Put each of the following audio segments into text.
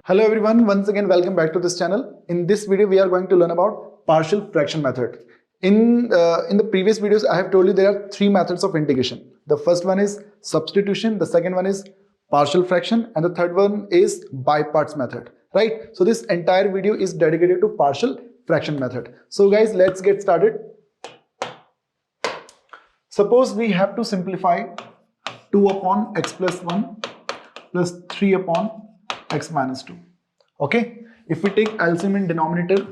Hello everyone, once again welcome back to this channel. In this video we are going to learn about partial fraction method. In the previous videos I have told you there are three methods of integration. The first one is substitution, the second one is partial fraction, and the third one is by parts method, right? So this entire video is dedicated to partial fraction method. So guys, let's get started. Suppose we have to simplify 2 upon x plus 1 plus 3 upon x minus 2. Okay, if we take LCM in denominator,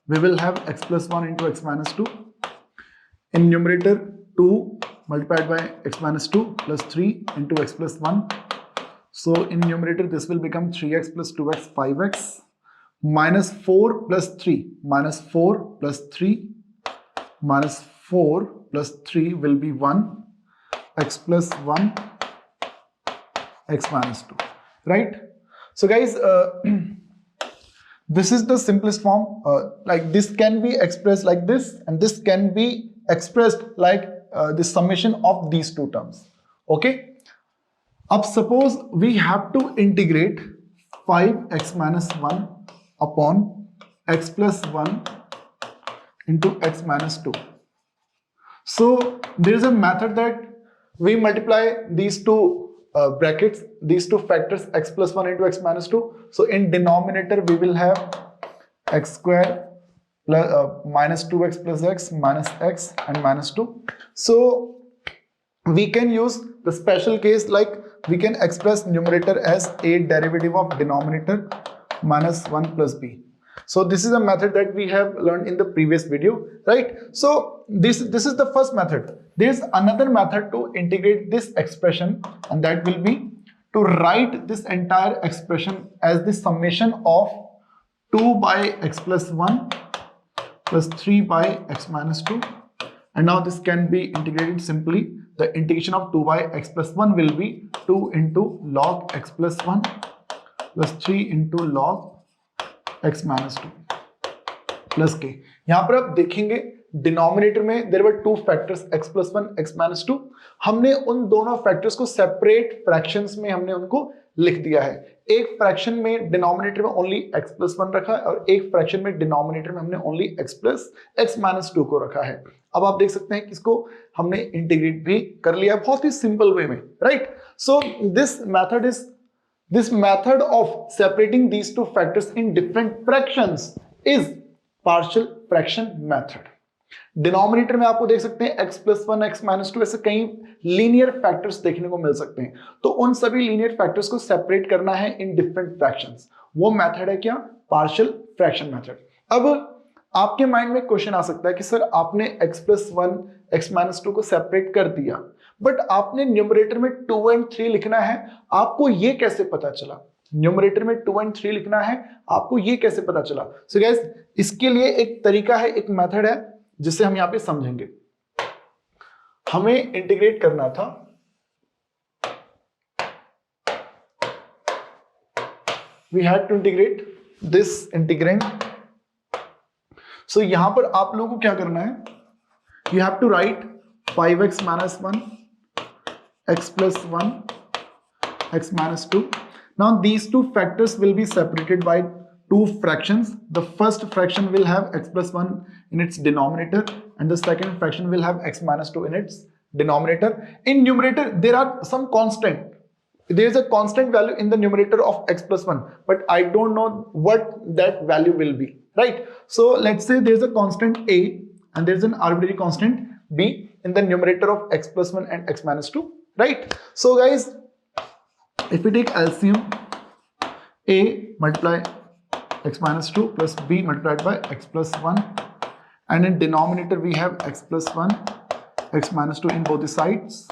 we will have x plus 1 into x minus 2. In numerator, 2 multiplied by x minus 2 plus 3 into x plus 1. So in numerator, this will become 3x plus 2x, 5x minus 4 plus 3, minus 4 plus 3 minus 4 plus 3 will be 1, x plus 1, x minus 2, right? So guys, this is the simplest form. Like this can be expressed like this, and this can be expressed like the summation of these two terms. Okay. Now suppose we have to integrate 5x minus 1 upon x plus 1 into x minus 2. So there is a method that we multiply these two brackets, these two factors, x plus 1 into x minus 2. So in denominator we will have x square plus minus 2x plus x minus x and minus 2. So we can use the special case, like we can express numerator as a derivative of denominator minus 1 plus b. So this is a method that we have learned in the previous video, right? So this is the first method. There is another method to integrate this expression, and that will be to write this entire expression as the summation of 2 by x plus 1 plus 3 by x minus 2. And now this can be integrated simply. The integration of 2 by x plus 1 will be 2 into log x plus 1 plus 3 into log x minus 2 plus k. यहाँ पर आप देखेंगे denominator में there were two factors x plus 1 x minus 2. हमने उन दोनों factors को separate fractions में हमने उनको लिख दिया है. एक फ्रैक्शन में डिनोमिनेटर में ओनली x plus 1 रखा है और एक फ्रैक्शन में डिनोमिनेटर में हमने only x plus x minus 2 को रखा है. अब आप देख सकते हैं कि इसको हमने इंटीग्रेट भी कर लिया बहुत ही सिंपल वे में, right? So this method of separating these two factors in different fractions is partial fraction method. Denominator में आपको देख सकते हैं x plus 1 x minus 2 ऐसे कई लीनियर फैक्टर्स देखने को मिल सकते हैं. तो उन सभी लीनियर फैक्टर्स को सेपरेट करना है इन डिफरेंट फ्रैक्शंस. वो मेथड है क्या? Partial fraction method. अब आपके माइंड में क्वेश्चन आ सकता है कि सर आपने x plus 1 x minus 2 को सेपरेट कर दिया, बट आपने न्यूमरेटर में 2 and 3 लिखना है, आपको ये कैसे पता चला? न्यूमरेटर में 2 and 3 लिखना है, आपको ये कैसे पता चला? सो गाइस, इसके लिए एक तरीका है, एक मेथड है जिसे हम यहां पे समझेंगे. हमें इंटीग्रेट करना था we had to integrate this integrand. So यहां पर आप लोगों को क्या करना है? You have to write 5x minus 1 x plus 1 x minus 2. Now these two factors will be separated by two fractions. The first fraction will have x plus 1 in its denominator and the second fraction will have x minus 2 in its denominator. In numerator there are some constant. There is a constant value in the numerator of x plus 1, but I don't know what that value will be, right? So let's say there is a constant a and there is an arbitrary constant b in the numerator of x plus 1 and x minus 2, right? So guys, if we take LCM, a multiply x minus 2 plus b multiplied by x plus 1, and in denominator we have x plus 1 x minus 2 in both the sides,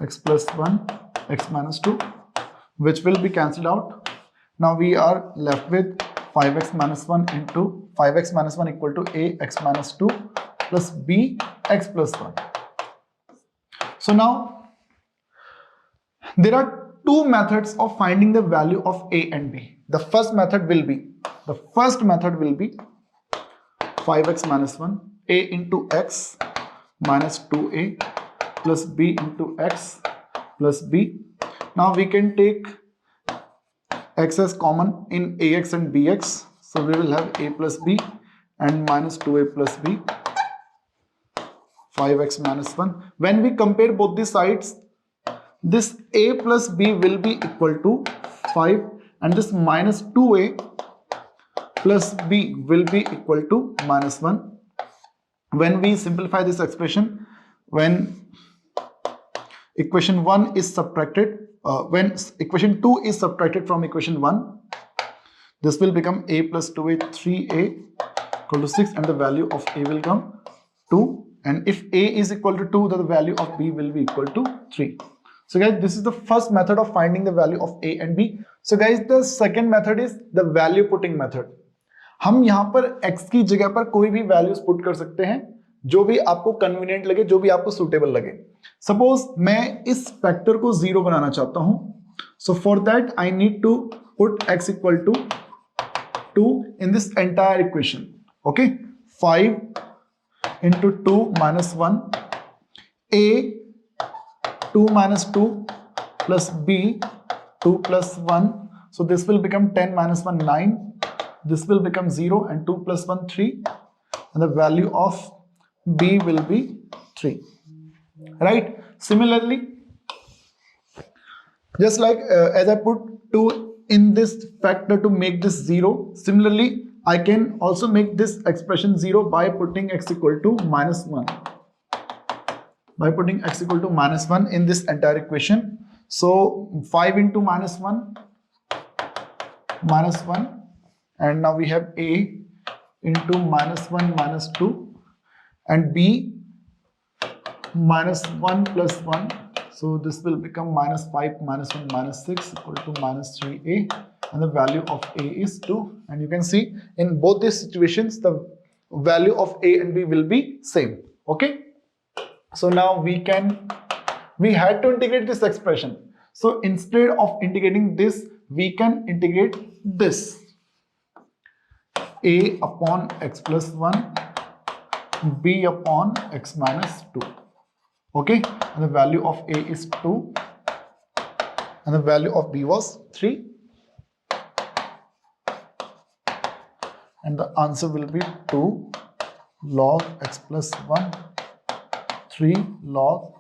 x plus 1 x minus 2, which will be cancelled out. Now we are left with 5x minus 1 into 5x minus 1 equal to a x minus 2 plus b x plus 1. So now there are two methods of finding the value of a and b. The first method will be 5x minus 1 a into x minus 2a plus b into x plus b. Now we can take x as common in ax and bx, so we will have a plus b and minus 2a plus b, 5x minus 1. When we compare both the sides, this a plus b will be equal to 5 and this minus 2a plus b will be equal to minus 1. When we simplify this expression, when equation 1 is subtracted, when equation 2 is subtracted from equation 1, this will become a plus 2a 3a equal to 6 and the value of a will come 2, and if a is equal to 2, then the value of b will be equal to 3. So guys, this is the first method of finding the value of a and b. So guys, the second method is the value putting method. हम यहाँ पर x की जगह पर कोई भी values put कर सकते हैं, जो भी आपको कन्वीनियंट लगे, जो भी आपको सुटेबल लगे. सपोज मैं इस फैक्टर को 0 बनाना चाहता हूं, so for that I need to put x equal to 2 in this entire equation. Okay, 5 into 2 minus 1, a 2 minus 2 plus b 2 plus 1, so this will become 10 minus 1 9, this will become 0 and 2 plus 1 3, and the value of b will be 3, right? Similarly, just like as I put 2 in this factor to make this 0, similarly I can also make this expression 0 by putting x equal to minus 1. By putting x equal to minus 1 in this entire equation. So 5 into minus 1, and now we have a into minus 1 minus 2 and b minus 1 plus 1. So this will become minus 5 minus 1 minus 6 equal to minus 3a, and the value of a is 2. And you can see in both these situations the value of a and b will be same. Okay, so now we had to integrate this expression. So instead of integrating this, we can integrate this, a upon x plus 1 b upon x minus 2. Okay, and the value of a is 2 and the value of b was 3, and the answer will be 2 log x plus 1 3 log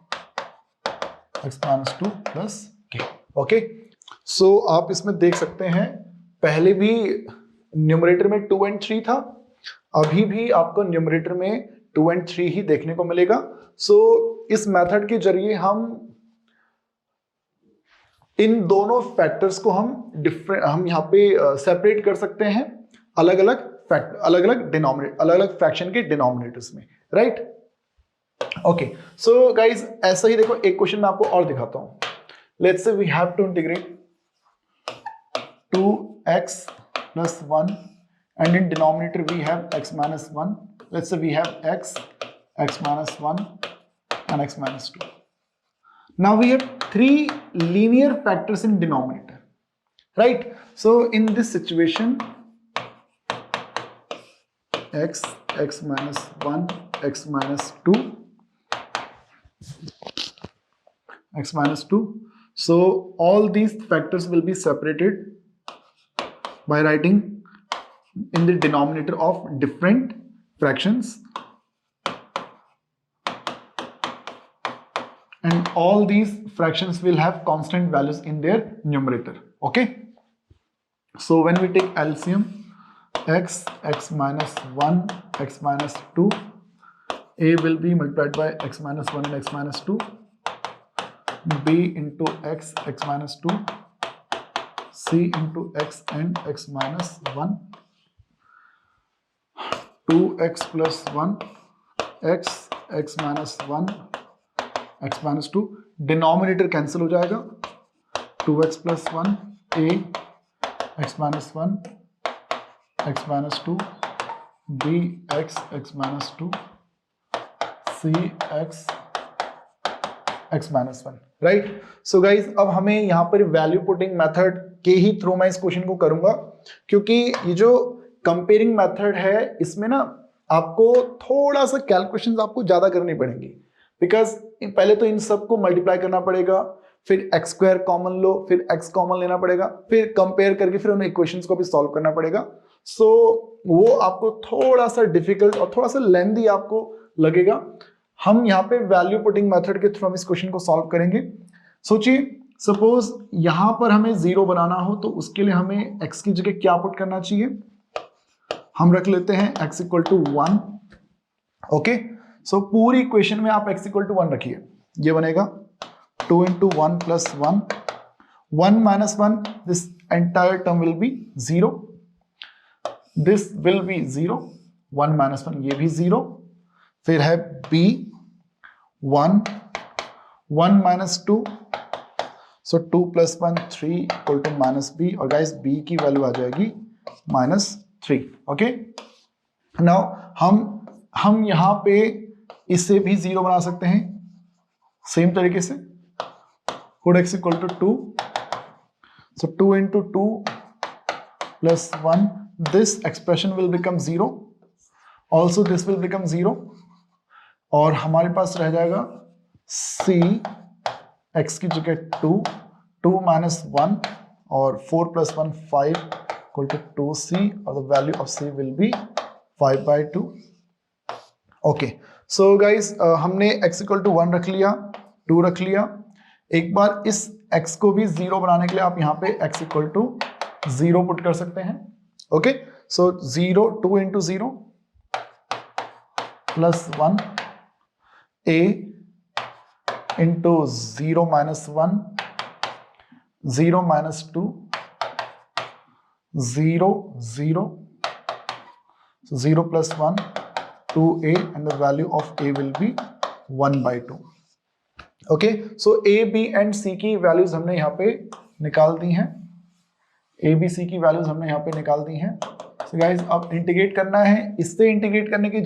x minus 2 plus k. Okay, so आप इसमें देख सकते हैं, पहले भी numerator में 2 and 3 था, अभी भी आपको न्यूमरेटर में 2 and 3 ही देखने को मिलेगा. सो इस मेथड के जरिए हम इन दोनों फैक्टर्स को हम यहाँ पे सेपरेट कर सकते हैं अलग अलग फ्रैक्शन के डिनोमिनेटर्स में, राइट? ओके, सो गाइज ऐसा ही देखो, एक क्वेश्चन मैं आपको और दिखाता हूं. Let's say we have to integrate 2x plus 1 and in denominator we have x minus 1. Let's say we have x minus 1 and x minus 2. Now we have 3 linear factors in denominator, right? So in this situation, x minus 1, x minus 2, x minus 2. So all these factors will be separated by writing in the denominator of different fractions, and all these fractions will have constant values in their numerator. Okay, so when we take LCM, x minus 1, x minus 2, a will be multiplied by x minus 1 and x minus 2, b into x minus 2, c into x and x minus 1, 2x plus 1, x minus 1, x minus 2, denominator cancel हो जाएगा, 2x plus 1, a x minus 1, x minus 2, b x minus 2, c x minus 1, right? So guys अब हमें यहाँ पर value putting method के ही through मैं इस question को करूंगा, क्योंकि ये जो कंपेयरिंग मेथड है इसमें ना आपको थोड़ा सा कैलकुलेशंस आपको ज्यादा करनी पड़ेंगी, बिकॉज पहले तो इन सबको मल्टीप्लाई करना पड़ेगा, फिर एक्स स्क्वायर कॉमन लो, फिर एक्स कॉमन लेना पड़ेगा, फिर कंपेयर करके फिर उन इक्वेशंस को भी सॉल्व करना पड़ेगा। सो वो आपको थोड़ा सा डिफिकल्ट और थोड़ा सा लेंथी आपको लगेगा। हम यहाँ पे वैल्यू पुटिंग मेथड के थ्रू हम इस क्वेश्चन को सॉल्व करेंगे। सोचिए, सपोज यहां पर हमें 0 बनाना हो तो उसके लिए हमें x की जगह क्या पुट करना चाहिए? हम रख लेते हैं x इक्वल टू 1। ओके, सो पूरी इक्वेशन में आप x इक्वल टू 1 रखिए। ये बनेगा 2 into 1 plus 1, 1 minus 1, this entire term will be 0, this will be 0, 1 minus 1 ये भी 0, फिर है b 1, 1 minus 2, so 2 plus 1 3 equal to minus b, और guys b की वैल्यू आ जाएगी -3। ओके, नाउ हम यहां पे इसे भी 0 बना सकते हैं सेम तरीके से। could x equal to 2, so 2 into 2 plus 1, this expression will become 0, also this will become 0, और हमारे पास रह जाएगा c x की जगह 2, 2 minus 1 और 4 plus 1 5 equal to 2c, और the value of c will be 5/2। Okay, so guys हमने x equal to 1 रख लिया, 2 रख लिया। एक बार इस x को भी 0 बनाने के लिए आप यहाँ पे x इक्वल टू 0 पुट कर सकते हैं। Okay, so 0 2 into 0 plus 1 a into 0 minus 1, 0 minus 2, 0 0, so 0 plus 1 2a, and the value of a will be 1/2। Okay, so a b and c की वैल्यूज हमने यहाँ पे निकाल दी हैं, a b c की वैल्यूज हमने यहाँ पे निकाल दी हैं। सो गाइस अब इंटीग्रेट करना है, इससे इंटीग्रेट करने की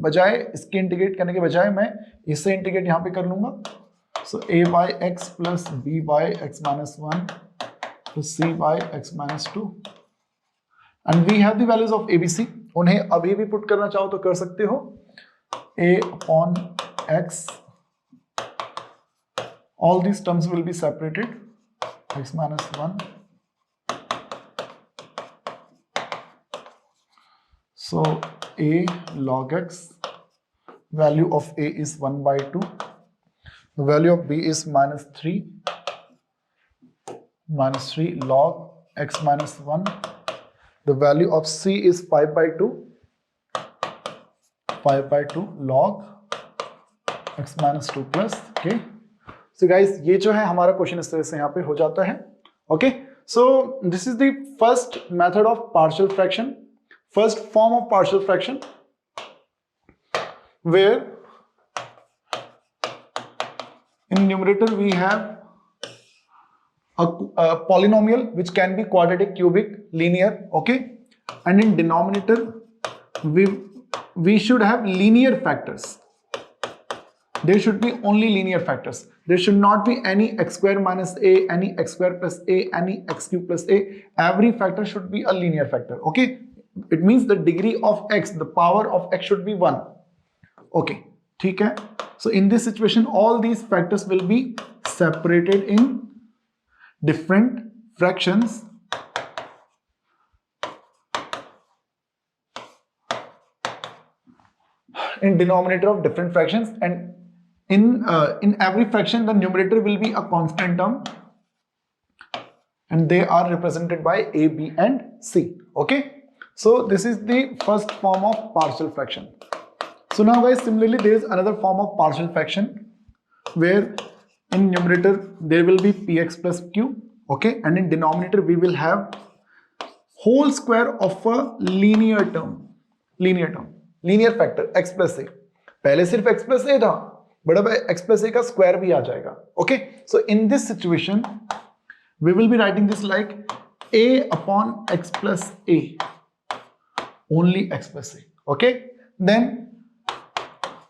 बजाय इसके इंटीग्रेट करने के बजाय मैं इससे इंटीग्रेट यहाँ पे कर लूंगा। सो a by x plus b by x minus 1 plus c by x minus 2, and we have the values of a b c। उन्हें अभी भी पुट करना चाहो तो कर सकते हो। a upon x, all these terms will be separated, x minus 1, so a log x, value of a is 1/2, the value of b is -3 log x minus 1, the value of c is 5/2 log x minus 2 plus k। So guys, ये जो है हमारा question इस तरह से यहाँ पे हो जाता है। Okay, so this is the first method of partial fraction, first form of partial fraction, where in numerator we have a polynomial which can be quadratic, cubic, linear, okay, and in denominator we should have linear factors. There should be only linear factors. There should not be any x square minus a, any x square plus a, any x cube plus a. Every factor should be a linear factor. Okay, it means the degree of x, the power of x should be 1. Okay, ठीक है। So in this situation, all these factors will be separated in different fractions. In denominator of different fractions, and in every fraction the numerator will be a constant term, and they are represented by a, b and c. Okay, so this is the first form of partial fraction. So now guys, similarly there is another form of partial fraction where in numerator there will be px plus q, okay, and in denominator we will have whole square of a linear factor x plus a। पहले सिर्फ x plus a था, but अब x plus a का square भी आ जाएगा। Okay, so in this situation we will be writing this like a upon x plus a, only x plus a। okay, then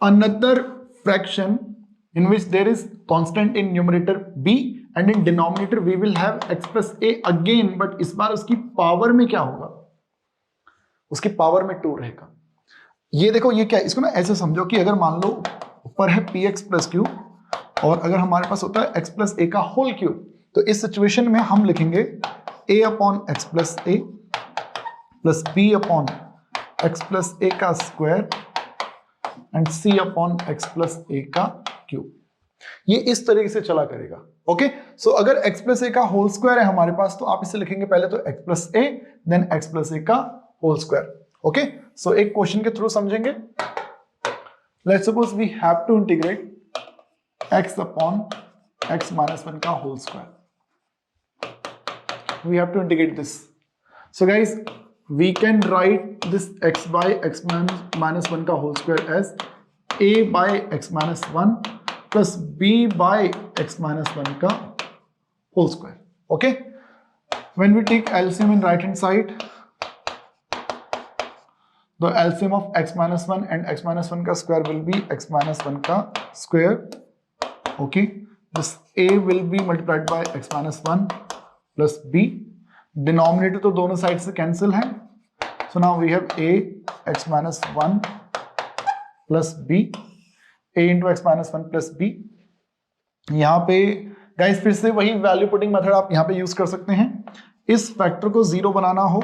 another fraction in which there is constant in numerator b and in denominator we will have x plus a again, but इस बार उसकी power में क्या होगा? उसकी power में 2 रहेगा। ये देखो, ये क्या है, इसको ना ऐसे समझो कि अगर मान लो ऊपर है px plus q, और अगर हमारे पास होता है x प्लस ए का होल क्यूब, तो इस सिचुएशन में हम लिखेंगे a upon x plus a plus b upon x plus a का square and c upon x plus a का क्यूब। ये इस तरीके से चला करेगा। ओके, सो अगर x प्लस ए का होल स्क्वायर है हमारे पास, तो आप इसे लिखेंगे पहले तो x plus A then x plus a का होल स्क्वायर। ओके, सो एक क्वेश्चन के थ्रू समझेंगे। Let's suppose we have to integrate x upon x minus 1 का whole square. We have to integrate this. So guys, we can write this x by x minus 1 का whole square as a by x minus 1 plus b by x minus 1 का whole square. Okay, when we take LCM in right hand side, the LCM of x minus 1 and x minus 1 का square will be x minus 1 का square. Okay, this a will be multiplied by x minus 1 plus b. Denominator तो दोनों side से cancel है, so now we have a x minus 1 plus b, a into x minus 1 plus b। यहाँ पे guys फिर से वही value putting method आप यहाँ पे यूज कर सकते हैं। इस फैक्टर को 0 बनाना हो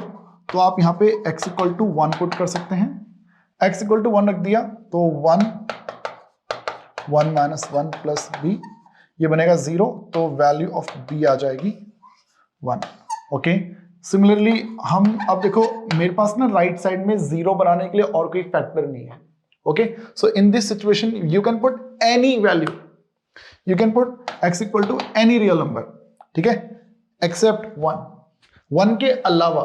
तो आप यहाँ पे x इक्वल टू 1 पुट कर सकते हैं। x इक्वल टू 1 रख दिया तो 1 माइनस 1 प्लस b, ये बनेगा 0, तो वैल्यू ऑफ b आ जाएगी 1। ओके, सिमिलरली हम अब देखो मेरे पास ना राइट साइड में 0 बनाने के लिए और कोई फैक्टर नहीं है। Okay, so in this situation you can put any value, you can put x equal to any real number, ठीक है, except 1 के अलावा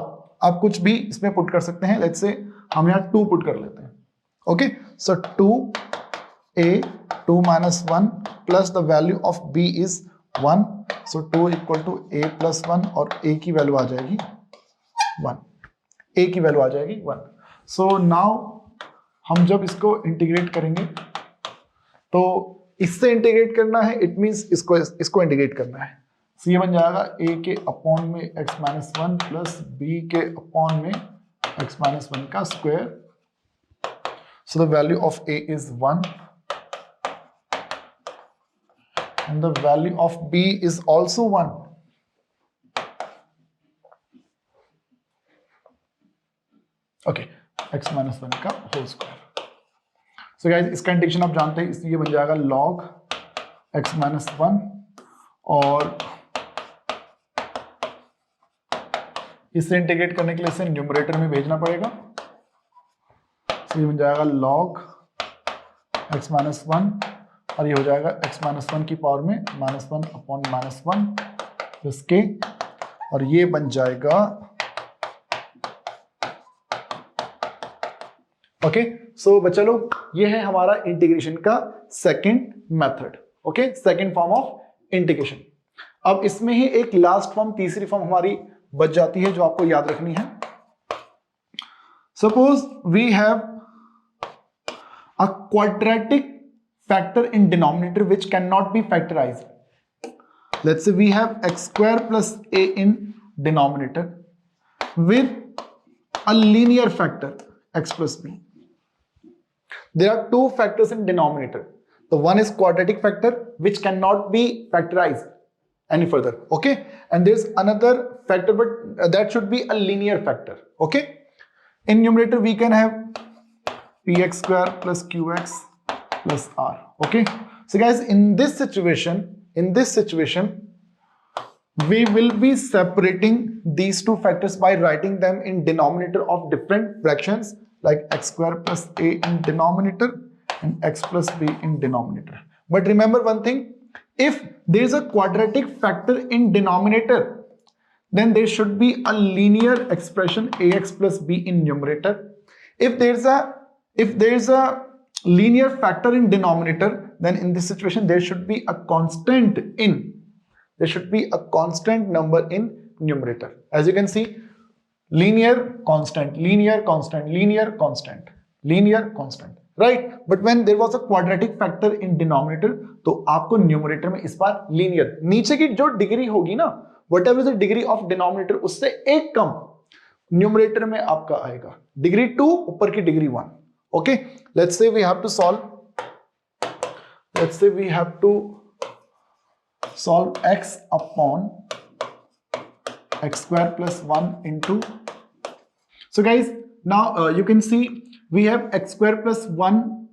आप कुछ भी इसमें पुट कर सकते हैं। लेट्स से हम यहाँ 2 पुट कर लेते हैं। Okay, so 2a 2 minus 1 plus the value of b is 1, so 2 equal to a plus 1 और a की वैल्यू आ जाएगी 1, a की वैल्यू आ जाएगी 1। सो नाउ हम जब इसको इंटीग्रेट करेंगे तो इससे इंटीग्रेट करना है, इट मींस इसको इंटीग्रेट करना है। so ये बन जाएगा a के अपॉन में x माइनस 1 प्लस b के अपॉन में x माइनस 1 का square. So the value of a is 1 and the value of b is also 1। Okay, x minus 1 का होल स्क्वायर। सो गाइस, इसका इंटीग्रेशन आप जानते हैं, इसलिए बन जाएगा log x माइनस 1 और इसे इंटीग्रेट करने के लिए इसे न्यूमरेटर में भेजना पड़ेगा। तो ये बन जाएगा log x माइनस 1 और ये हो जाएगा x माइनस 1 की पावर में minus 1 upon minus 1 plus k, और ये बन जाएगा ओके। सो बच्चा लोग, ये है हमारा इंटीग्रेशन का second method. Okay, second form of integration. अब इसमें ही एक लास्ट फॉर्म, तीसरी फॉर्म हमारी बच जाती है जो आपको याद रखनी है। Suppose we have a quadratic factor in denominator which can not be factorized. Let's say we have x square plus a in denominator with a linear factor x plus b. There are two factors in denominator. The one is quadratic factor which cannot be factorized any further. Okay, and there's another factor, but that should be a linear factor. Okay, in numerator we can have px square plus qx plus r. Okay, so guys, in this situation we will be separating these two factors by writing them in denominator of different fractions, like x square plus a in denominator and x plus b in denominator. But remember one thing, if there is a quadratic factor in denominator, then there should be a linear expression ax plus b in numerator. If there is a linear factor in denominator, then in this situation there should be a constant number in numerator. As you can see, linear constant, right? But when there was a quadratic factor in denominator, तो आपको numerator में इस बार linear, नीचे की जो degree होगी ना, whatever is the degree of denominator, उससे एक कम न्यूमरेटर में आपका आएगा। डिग्री 2, ऊपर की degree 1। Okay, let's say we have to solve x upon x square plus 1 into. So guys, now you can see we have x square plus 1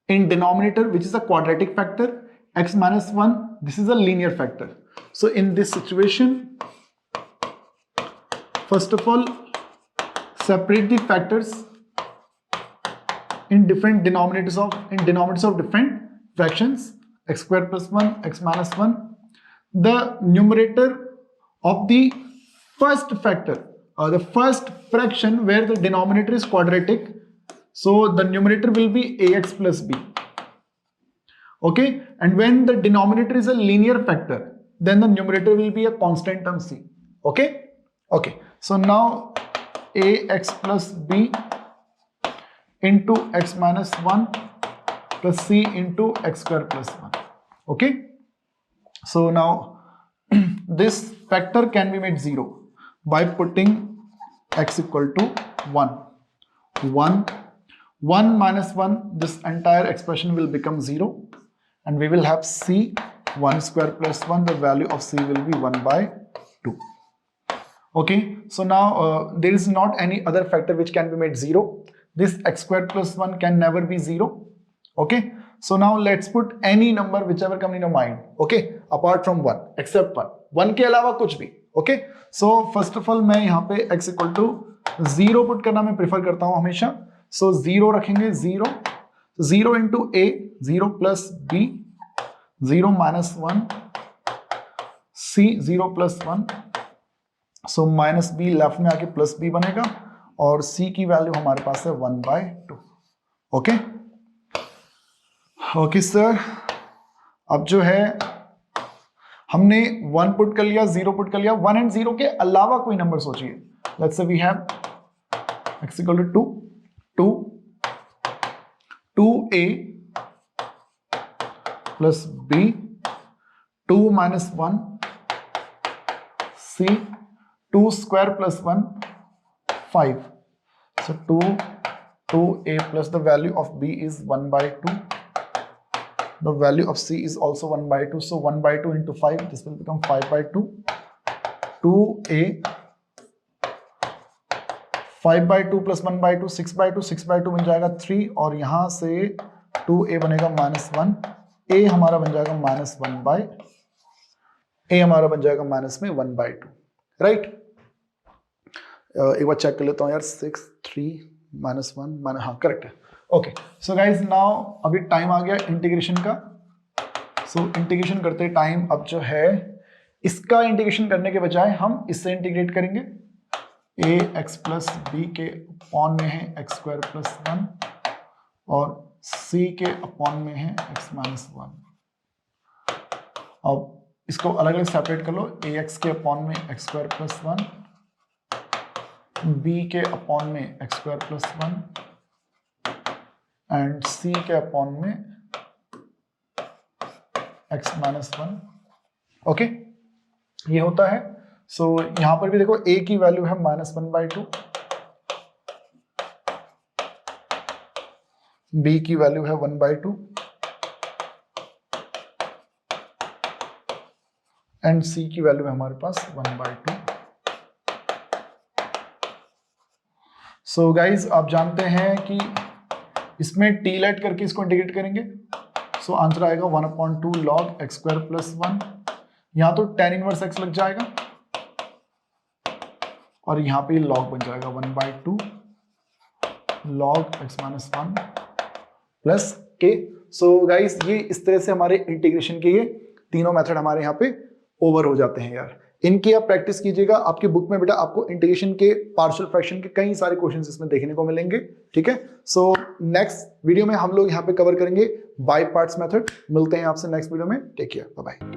in denominator, which is a quadratic factor. X minus 1, this is a linear factor. So in this situation, first of all, separate the factors in different denominators of different fractions. X square plus 1, x minus 1. The numerator of the first factor, the first fraction where the denominator is quadratic, so the numerator will be ax plus b. Okay, and when the denominator is a linear factor, then the numerator will be a constant term c. Okay, so now ax plus b into x minus 1 plus c into x square plus 1. Okay, so now this factor can be made 0 by putting x equal to 1 minus 1, this entire expression will become 0, and we will have c 1 square plus 1, the value of c will be 1 by 2. Okay, so now there is not any other factor which can be made 0. This x square plus 1 can never be 0. Okay, so now let's put any number whichever come in your mind. Okay, apart from 1, except 1 के अलावा कुछ भी. Okay, so first of all मैं यहाँ पे x equal to 0 put करना मैं prefer करता हूँ हमेशा. So 0 रखेंगे, 0 into a, 0 plus b, 0 minus 1, c 0 plus 1. So minus b left में आके प्लस b बनेगा और c की वैल्यू हमारे पास है 1 by 2. ओके ओके सर, अब जो है हमने 1 पुट कर लिया, 0 पुट कर लिया. 1 एंड 0 के अलावा कोई नंबर सोचिए. Let's say we have x equal to 2a plus b, 2 minus 1, c 2 square plus 1, 5. So 2a plus the value of b is 1 by 2. The value of c is also 1 by 2. So 1 by 2 into 5, this will become 5 by 2. 2a, 5 by 2 plus 1 by 2, 6 by 2, 6 by 2 बन जाएगा 3, और यहाँ से 2a बनेगा -1, a हमारा बन जाएगा -1 by, a हमारा बन जाएगा माइनस में 1 by 2. राइट, एक बार चेक कर लेता हूँ यार. 6 3 -1 हाँ करेक्ट है. ओके, सो गाइज नाउ अभी टाइम आ गया इंटीग्रेशन का. सो इंटीग्रेशन करते टाइम अब जो है इसका इंटीग्रेशन करने के बजाय हम इससे इंटीग्रेट करेंगे. ए एक्स प्लस बी के अपॉन में है एक्स स्क्वायर प्लस 1 और सी के अपॉन में है एक्स माइनस 1. अब इसको अलग अलग सेपरेट कर लो. ए एक्स के अपॉन में एक्स स्क्वायर प्लस 1, बी के अपॉन में एक्स स्क्वायर प्लस 1 एंड सी के अपॉन में एक्स माइनस 1. ओके, ये होता है. सो यहां पर भी देखो a की वैल्यू है -1 by 2, b की वैल्यू है 1 by 2 एंड c की वैल्यू है हमारे पास 1 by 2. सो गाइज आप जानते हैं कि इसमें t लेट करके इसको इंटीग्रेट करेंगे. सो आंसर आएगा 1/2 log x स्क्वायर प्लस 1. यहां तो tan इनवर्स x लग जाएगा और यहाँ पे log बन जाएगा 1/2 log x minus 1 plus k. So guys ये इस तरह से हमारे इंटीग्रेशन के ये तीनों मेथड हमारे यहाँ पे ओवर हो जाते हैं यार. इनकी आप प्रैक्टिस कीजिएगा. आपकी बुक में बेटा आपको इंटीग्रेशन के पार्शियल फ्रैक्शन के कई सारे क्वेश्चंस इसमें देखने को मिलेंगे. ठीक है, सो नेक्स्ट वीडियो में हम लोग यहाँ पे कवर करेंगे बाय पार्ट्स मेथड. मिलते हैं आपसे नेक्स्ट वीडियो में. Take care, bye bye.